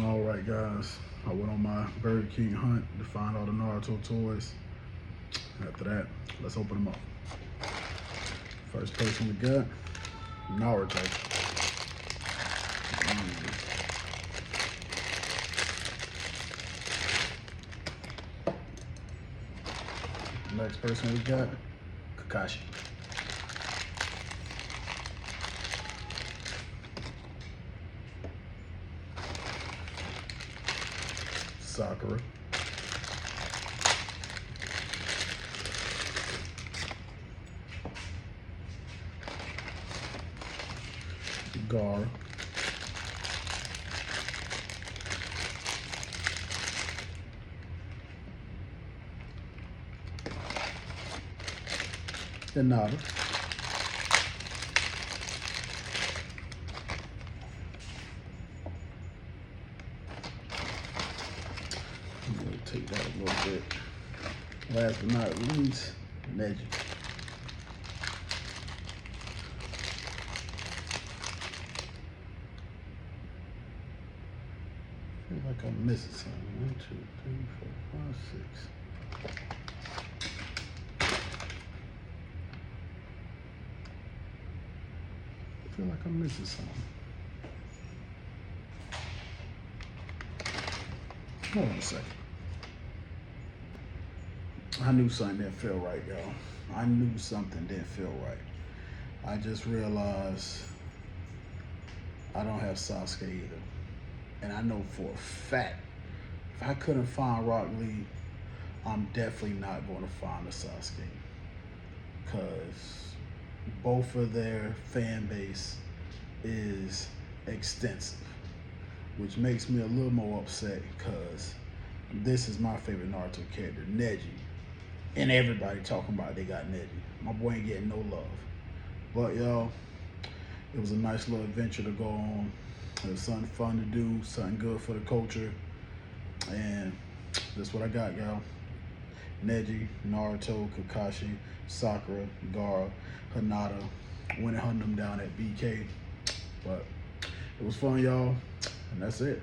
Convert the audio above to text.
All right, guys. I went on my Burger King hunt to find all the Naruto toys. After that, let's open them up. First person we got, Naruto. Next person we got, Kakashi. Sakura. Gaara. Hinata. I'm gonna take that a little bit. Last but not least, Neji. I feel like I'm missing something. 1, 2, 3, 4, 5, 6. I feel like I'm missing something. Hold on a second. I knew something didn't feel right, y'all. I knew something didn't feel right. I just realized I don't have Sasuke either. And I know for a fact, if I couldn't find Rock Lee, I'm definitely not going to find a Sasuke. Because both of their fan base is extensive, which makes me a little more upset because this is my favorite Naruto character, Neji. And everybody talking about they got Neji. My boy ain't getting no love. But y'all, it was a nice little adventure to go on. It was something fun to do, something good for the culture. And that's what I got, y'all. Neji, Naruto, Kakashi, Sakura, Gaara, Hinata. Went and hunted them down at BK. But it was fun, y'all. And that's it.